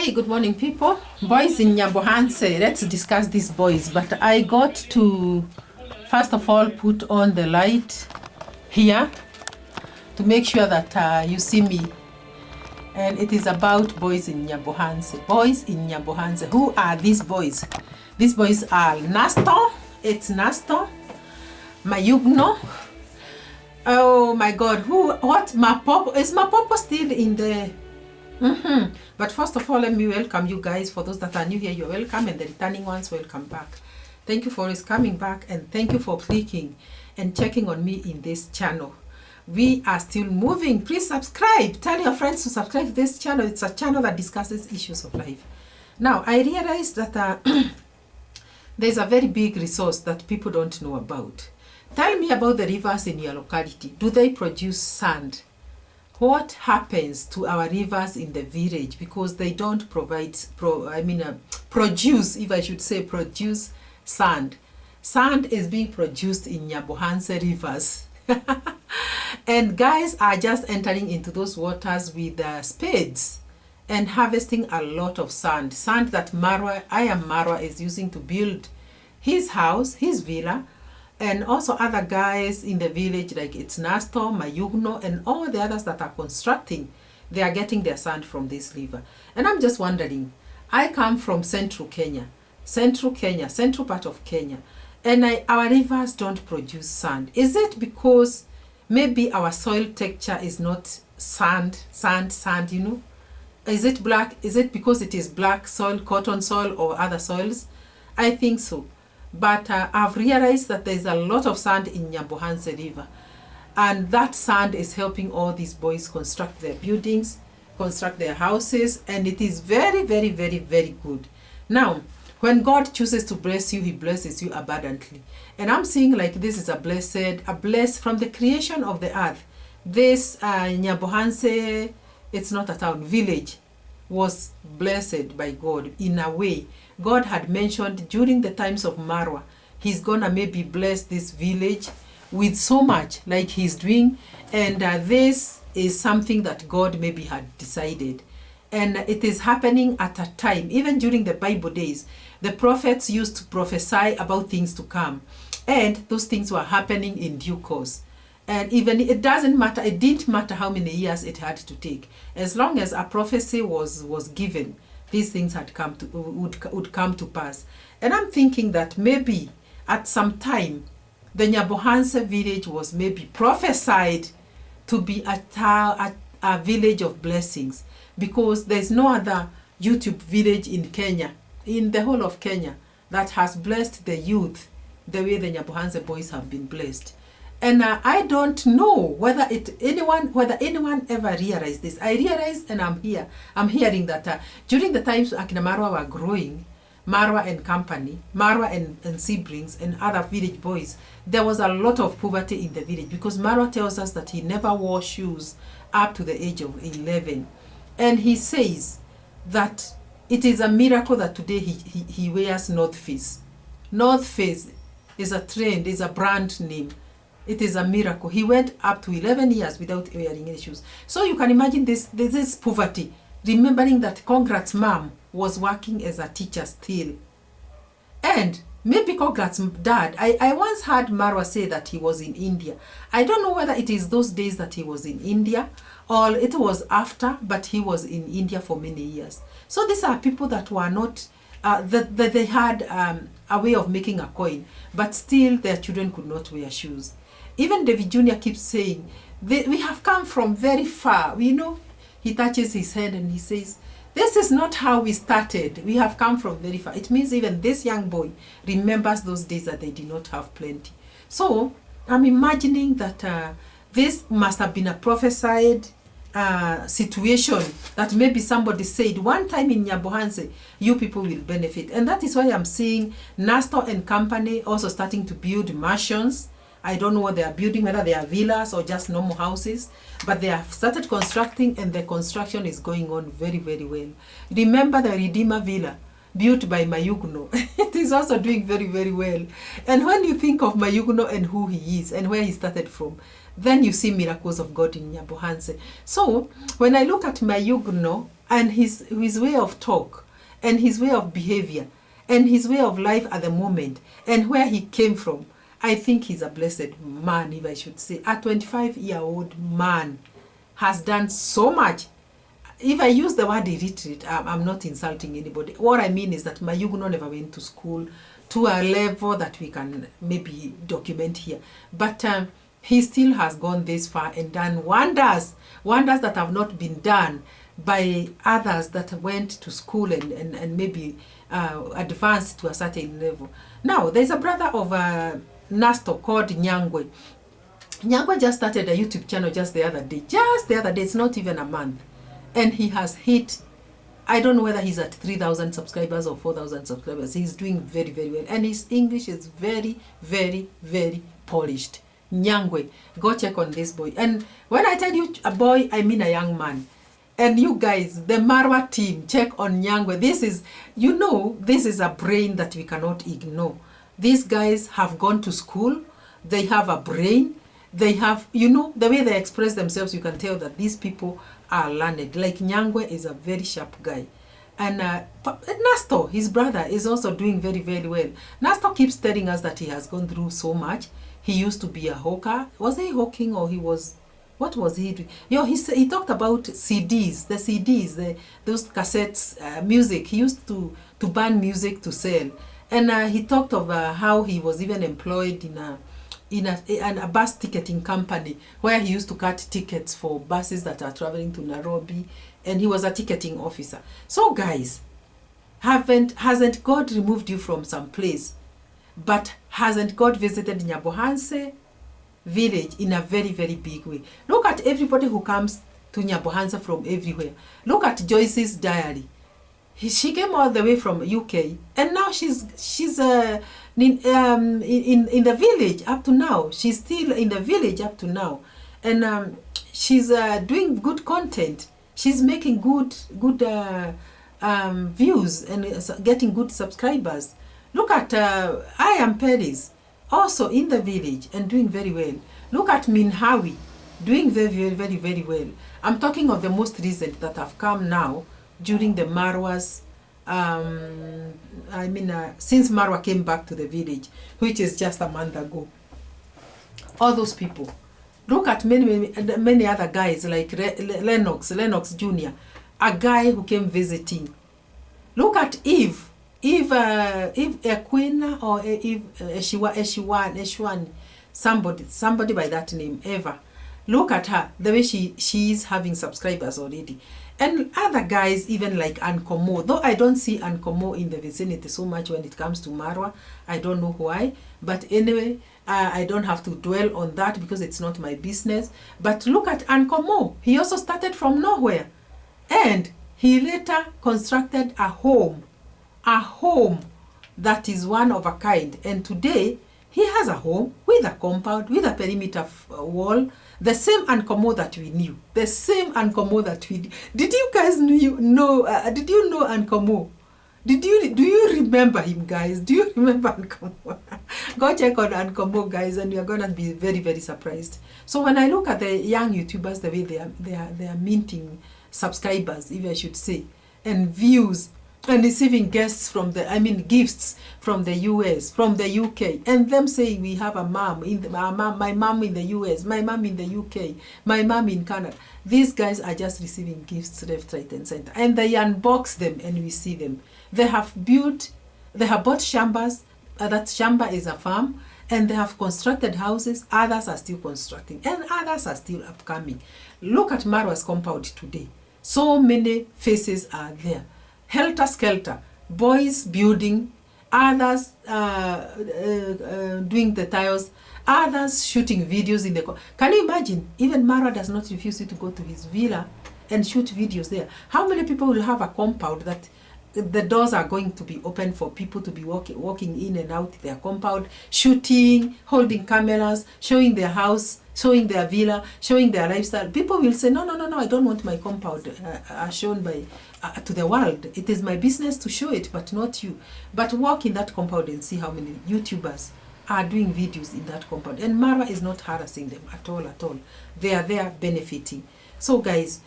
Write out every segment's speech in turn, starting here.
Hey, good morning, people. Boys in Nyabohanze. Let's discuss these boys. But I got to, first of all, put on the light here to make sure that you see me. And it is about boys in Nyabohanze. Boys in Nyabohanze. Who are these boys? These boys are Nasto. It's Nasto. Mayugno. Oh my God. What? Mapopo? Is Mapopo still in the... But first of all, let me welcome you guys. For those that are new here, you're welcome, and the returning ones, welcome back. Thank you for always coming back, and thank you for clicking and checking on me in this channel. We are still moving. Please subscribe. Tell your friends to subscribe to this channel. It's a channel that discusses issues of life. Now, I realized that there's a very big resource that people don't know about. Tell me about the rivers in your locality. Do they produce sand? What happens to our rivers in the village because they don't produce, if I should say, produce sand. Sand is being produced in Nyabohanze rivers. And guys are just entering into those waters with spades and harvesting a lot of sand. Sand that Marwa is using to build his house, his villa, and also other guys in the village, like it's Nasto, Mayugno, and all the others that are constructing, they are getting their sand from this river. And I'm just wondering, I come from central part of Kenya, and our rivers don't produce sand. Is it because maybe our soil texture is not sand, you know? Is it black? Is it because it is black soil, cotton soil, or other soils? I think so. But I've realized that there's a lot of sand in Nyabohanze River. And that sand is helping all these boys construct their buildings, construct their houses. And it is very, very, very, very good. Now, when God chooses to bless you, he blesses you abundantly. And I'm seeing like this is a blessed from the creation of the earth. This Nyabohanze, it's not a town, village, was blessed by God in a way. God had mentioned during the times of Marwa, he's gonna maybe bless this village with so much like he's doing. And this is something that God maybe had decided. And it is happening at a time, even during the Bible days, the prophets used to prophesy about things to come. And those things were happening in due course. And even it didn't matter how many years it had to take. As long as a prophecy was given, these things would come to pass. And I'm thinking that maybe at some time, the Nyabohanze village was maybe prophesied to be a village of blessings, because there's no other YouTube village in Kenya, in the whole of Kenya, that has blessed the youth the way the Nyabohanze boys have been blessed. And I don't know whether anyone ever realized this. I realized, and I'm hearing that during the times Akina Marwa were growing, Marwa and company, Marwa and siblings and other village boys, there was a lot of poverty in the village, because Marwa tells us that he never wore shoes up to the age of 11. And he says that it is a miracle that today he wears North Face. North Face is a trend, is a brand name. It is a miracle. He went up to 11 years without wearing any shoes. So you can imagine this poverty. Remembering that Congrats' mom was working as a teacher still. And maybe Congrats' dad, I once heard Marwa say that he was in India. I don't know whether it is those days that he was in India or it was after, but he was in India for many years. So these are people that were not, that they had a way of making a coin, but still their children could not wear shoes. Even David Jr. keeps saying, we have come from very far. You know, he touches his head and he says, this is not how we started. We have come from very far. It means even this young boy remembers those days that they did not have plenty. So I'm imagining that this must have been a prophesied situation that maybe somebody said one time in Nyabohanze, you people will benefit. And that is why I'm seeing Nasto and company also starting to build mansions. I don't know what they are building, whether they are villas or just normal houses, but they have started constructing, and the construction is going on very, very well. Remember the Redeemer Villa, built by Mayugno. It is also doing very, very well. And when you think of Mayugno and who he is and where he started from, then you see miracles of God in Nyabohanze. So when I look at Mayugno and his way of talk, and his way of behavior, and his way of life at the moment, and where he came from, I think he's a blessed man, if I should say. A 25-year-old man has done so much. If I use the word illiterate, I'm not insulting anybody. What I mean is that Mayuguno never went to school to a level that we can maybe document here. But he still has gone this far and done wonders that have not been done by others that went to school and maybe advanced to a certain level. Now, there's a brother of Nasto called Nyangwe. Nyangwe just started a YouTube channel just the other day. It's not even a month. And he has hit, I don't know whether he's at 3,000 subscribers or 4,000 subscribers. He's doing very, very well. And his English is very, very, very polished. Nyangwe, go check on this boy. And when I tell you a boy, I mean a young man. And you guys, the Marwa team, check on Nyangwe. This is, this is a brain that we cannot ignore. These guys have gone to school. They have a brain. They have, the way they express themselves, you can tell that these people are learned. Like Nyangwe is a very sharp guy. And Nasto, his brother, is also doing very, very well. Nasto keeps telling us that he has gone through so much. He used to be a hawker. Was he hawking or he was... What was he doing? He talked about CDs, those cassettes, music. He used to burn music to sell. And he talked of how he was even employed in a bus ticketing company where he used to cut tickets for buses that are traveling to Nairobi, and he was a ticketing officer. So guys, hasn't God removed you from some place? But hasn't God visited Nyabohanze village in a very, very big way? Look at everybody who comes to Nyabohanze from everywhere. Look at Joyce's diary. She came all the way from UK, and now she's in the village up to now. She's still in the village up to now, and she's doing good content. She's making good views and getting good subscribers. Look at I am Paris, also in the village and doing very well. Look at Minhawi, doing very, very, very, very well. I'm talking of the most recent that have come now during the Marwas. Since Marwa came back to the village, which is just a month ago. All those people. Look at many other guys like Lennox Jr., a guy who came visiting. Look at Eve Equina or Eve Eshwan, somebody by that name, Eva. Look at her, the way she is having subscribers already. And other guys, even like Ankomo, though I don't see Ankomo in the vicinity so much when it comes to Marwa. I don't know why. But anyway, I don't have to dwell on that because it's not my business. But look at Ankomo. He also started from nowhere. And he later constructed a home that is one of a kind. And today, he has a home with a compound, with a perimeter wall, the same Ankomo that we knew. The same Ankomo that we knew. Did you guys know Ankomo? Do you remember him, guys? Do you remember Ankomo? Go check on Ankomo, guys, and you're gonna be very, very surprised. So when I look at the young YouTubers, the way they are minting subscribers, if I should say, and views, and receiving gifts from gifts from the US, from the UK, and them saying we have a mom my mom in the US, my mom in the UK, my mom in Canada. These guys are just receiving gifts left, right, and center, and they unbox them, and we see them. They have bought shambas. That shamba is a farm, and they have constructed houses. Others are still constructing, and others are still upcoming. Look at Marwa's compound today. So many faces are there. Helter skelter, boys building, others doing the tiles, others shooting videos in the... Can you imagine? Even Marwa does not refuse you to go to his villa and shoot videos there. How many people will have a compound that the doors are going to be open for people to be walking in and out their compound, shooting, holding cameras, showing their house, showing their villa, showing their lifestyle? People will say, no, I don't want my compound shown by to the world. It is my business to show it, but not you. But walk in that compound and see how many YouTubers are doing videos in that compound. And Marwa is not harassing them at all. They are there benefiting. So guys,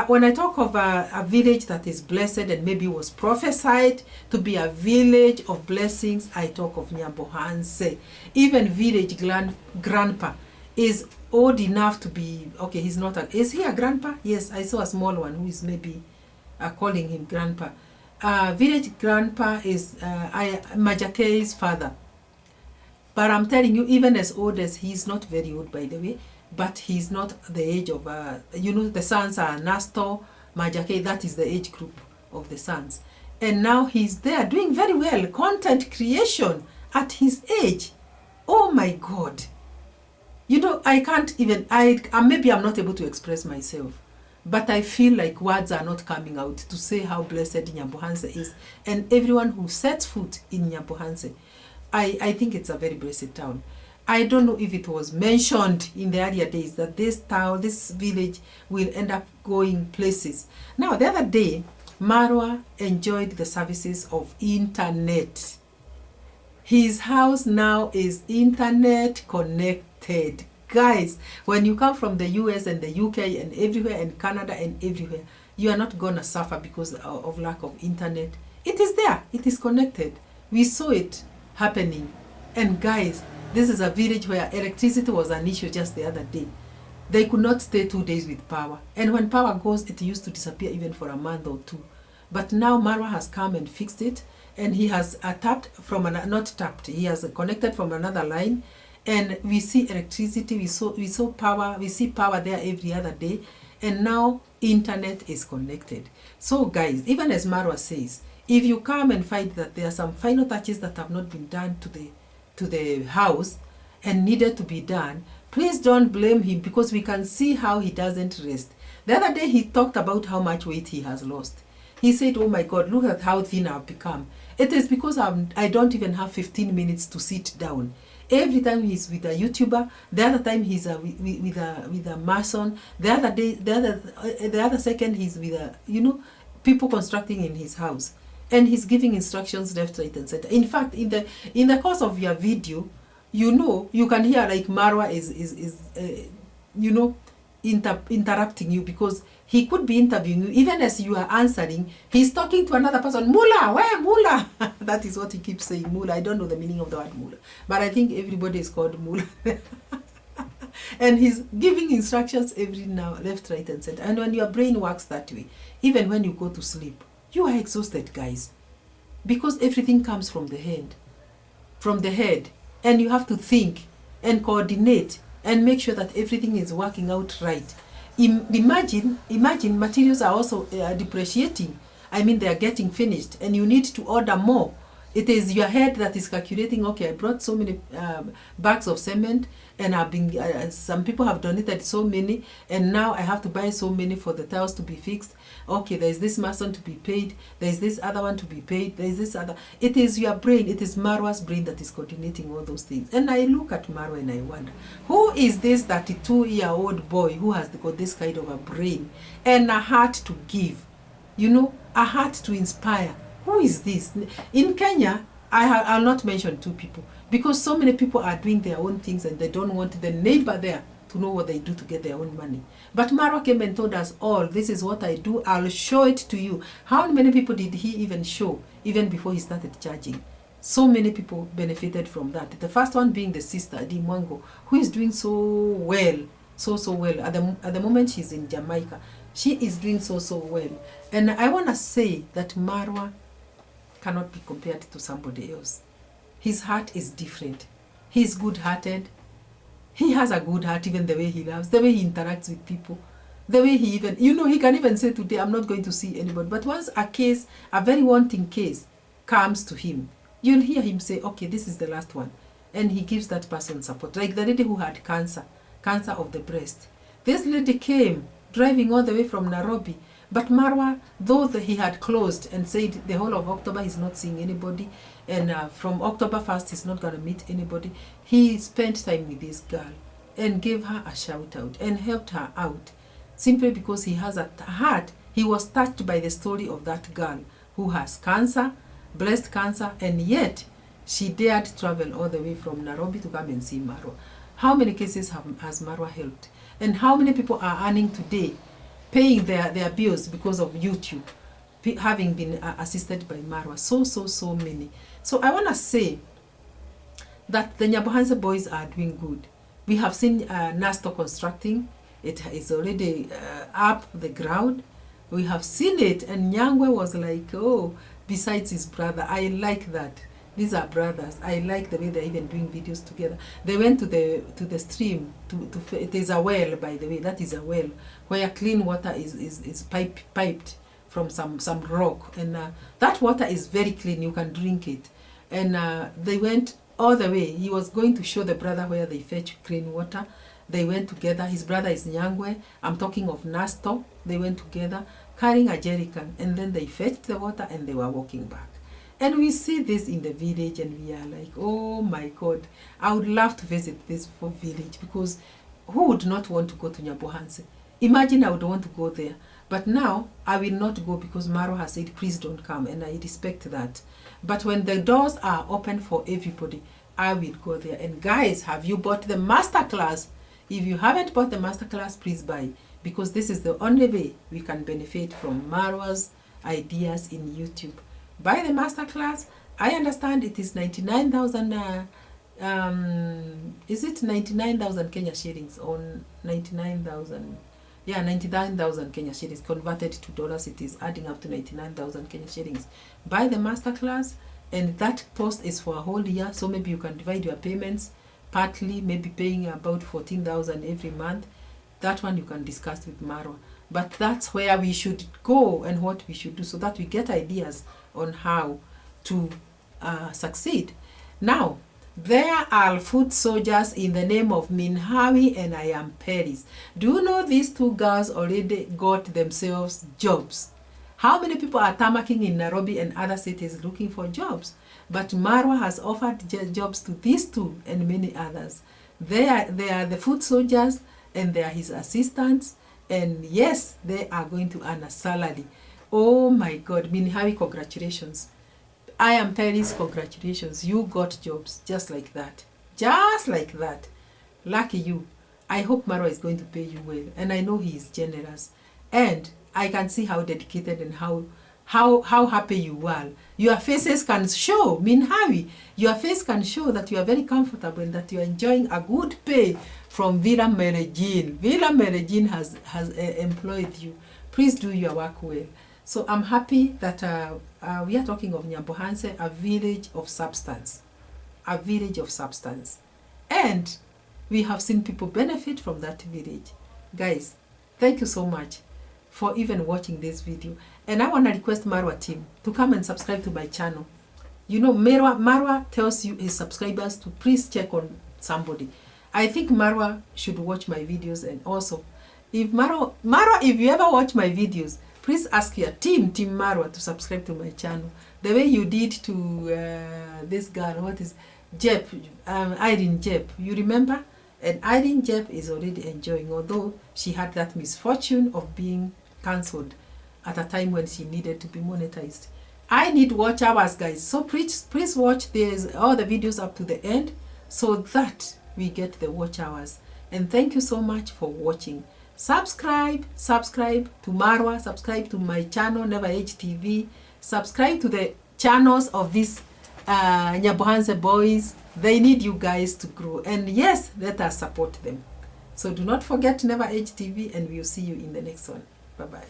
When I talk of a village that is blessed and maybe was prophesied to be a village of blessings, I talk of Nyabohanze. Even village grandpa is old enough to be, okay, he's not a, is he a grandpa? Yes, I saw a small one who is maybe calling him grandpa. Village grandpa is Majakei's father. But I'm telling you, even as old as he's not very old, by the way, but he's not the age of, the sons are Nastor, Majake, that is the age group of the sons. And now he's there doing very well, content creation at his age. Oh my God. I can't even, maybe I'm not able to express myself, but I feel like words are not coming out to say how blessed Nyabohanze is. And everyone who sets foot in Nyabohanze, I think it's a very blessed town. I don't know if it was mentioned in the earlier days that this town, this village will end up going places. Now, the other day, Marwa enjoyed the services of internet. His house now is internet connected. Guys, when you come from the US and the UK and everywhere and Canada and everywhere, you are not going to suffer because of lack of internet. It is there. It is connected. We saw it happening. And guys, this is a village where electricity was an issue just the other day. They could not stay 2 days with power. And when power goes, it used to disappear even for a month or two. But now Marwa has come and fixed it. And he has tapped from, not tapped, he has connected from another line. And we see electricity, we saw power, we see power there every other day. And now internet is connected. So guys, even as Marwa says, if you come and find that there are some final touches that have not been done to the house and needed to be done, please don't blame him, because we can see how he doesn't rest. The other day he talked about how much weight he has lost. He said, oh my God, look at how thin I've become. It is because I don't even have 15 minutes to sit down. Every time he's with a YouTuber, the other time he's with a mason, the other second he's with a, people constructing in his house. And he's giving instructions left, right, and center. In fact, in the course of your video, you can hear like Marwa is interrupting you, because he could be interviewing you. Even as you are answering, he's talking to another person. Mula, where Mula? That is what he keeps saying, Mula. I don't know the meaning of the word Mula, but I think everybody is called Mula. And he's giving instructions every now, left, right, and center. And when your brain works that way, even when you go to sleep, you are exhausted, guys, because everything comes from the head, and you have to think and coordinate and make sure that everything is working out right. Imagine materials are also depreciating. I mean, they are getting finished, and you need to order more. It is your head that is calculating, okay, I brought so many bags of cement, and I've been, some people have donated so many, and now I have to buy so many for the tiles to be fixed. Okay, there's this mason to be paid, there's this other one to be paid, there's this other. It is your brain, it is Marwa's brain that is coordinating all those things. And I look at Marwa and I wonder, who is this 32-year-old boy who has got this kind of a brain and a heart to give, a heart to inspire? Who is this? In Kenya, I'll not mention two people, because so many people are doing their own things and they don't want the neighbor there to know what they do to get their own money. But Marwa came and told us all, this is what I do, I'll show it to you. How many people did he even show, even before he started charging? So many people benefited from that. The first one being the sister, Dimwango, who is doing so well, so well. At the moment she's in Jamaica. She is doing so well. And I want to say that Marwa cannot be compared to somebody else. His heart is different. He's good-hearted. He has a good heart, even the way he loves, the way he interacts with people, the way he even, he can even say today, I'm not going to see anybody. But once a very wanting case comes to him, you'll hear him say, okay, this is the last one. And he gives that person support. Like the lady who had cancer of the breast. This lady came driving all the way from Nairobi. But Marwa, though he had closed and said the whole of October he's not seeing anybody, and from October 1st he's not going to meet anybody, he spent time with this girl and gave her a shout out and helped her out, simply because he has a heart. He was touched by the story of that girl who has cancer, breast cancer, and yet she dared travel all the way from Nairobi to come and see Marwa. How many cases has Marwa helped? And how many people are earning today? paying their bills because of YouTube, having been assisted by Marwa. So many. So I want to say that the Nyabohanze boys are doing good. We have seen Nasto constructing. It is already up the ground. We have seen it, and Nyangwe was like, oh, besides his brother, I like that. These are brothers. I like the way they're even doing videos together. They went to the stream. It is a well, by the way. That is a well where clean water is piped from some rock, and that water is very clean. You can drink it. And they went all the way. He was going to show the brother where they fetch clean water. They went together. His brother is Nyangwe. I'm talking of Nasto. They went together carrying a jerrycan, and then they fetched the water and they were walking back. And we see this in the village, and we are like, oh my God, I would love to visit this village, because who would not want to go to Nyabohanze? Imagine I would want to go there. But now I will not go because Maro has said, please don't come, and I respect that. But when the doors are open for everybody, I will go there. And guys, have you bought the masterclass? If you haven't bought the masterclass, please buy, because this is the only way we can benefit from Marwa's ideas in YouTube. Buy the masterclass. I understand it is 99,000. Is it 99,000 Kenya shillings or 99,000? Yeah, 99,000 Kenya shillings converted to dollars. It is adding up to 99,000 Kenya shillings. Buy the masterclass, and that post is for a whole year. So maybe you can divide your payments partly, maybe paying about 14,000 every month. That one you can discuss with Marwa. But that's where we should go and what we should do, so that we get ideas on how to succeed. Now, there are foot soldiers in the name of Minhawi and I am Paris. Do you know these two girls already got themselves jobs? How many people are tammacking in Nairobi and other cities looking for jobs? But Marwa has offered jobs to these two and many others. They are the foot soldiers, and they are his assistants. And yes, they are going to earn a salary. Oh my God, Minhawi, congratulations. I am Paris, congratulations. You got jobs just like that. Just like that. Lucky you. I hope Marwa is going to pay you well. And I know he is generous. And I can see how dedicated and how happy you are. Your faces can show, Minhawi, your face can show that you are very comfortable and that you are enjoying a good pay from Villa Merejin. Villa Merejin has employed you. Please do your work well. So I'm happy that we are talking of Nyabohanze, a village of substance. A village of substance. And we have seen people benefit from that village. Guys, thank you so much for even watching this video. And I want to request Marwa team to come and subscribe to my channel. You know, Marwa tells you his subscribers to please check on somebody. I think Marwa should watch my videos, and also, if Marwa, if you ever watch my videos, please ask your team Marwa, to subscribe to my channel. The way you did to this girl, what is Jep, Irene Jep, you remember? And Irene Jep is already enjoying, although she had that misfortune of being cancelled at a time when she needed to be monetized. I need watch hours, guys. So please watch all the videos up to the end, so that we get the watch hours. And thank you so much for watching. Subscribe to Marwa, subscribe to my channel Never Age TV, subscribe to the channels of these Nyabohanze boys. They need you guys to grow, and yes, let us support them. So do not forget Never Age TV, and we'll see you in the next one. Bye bye.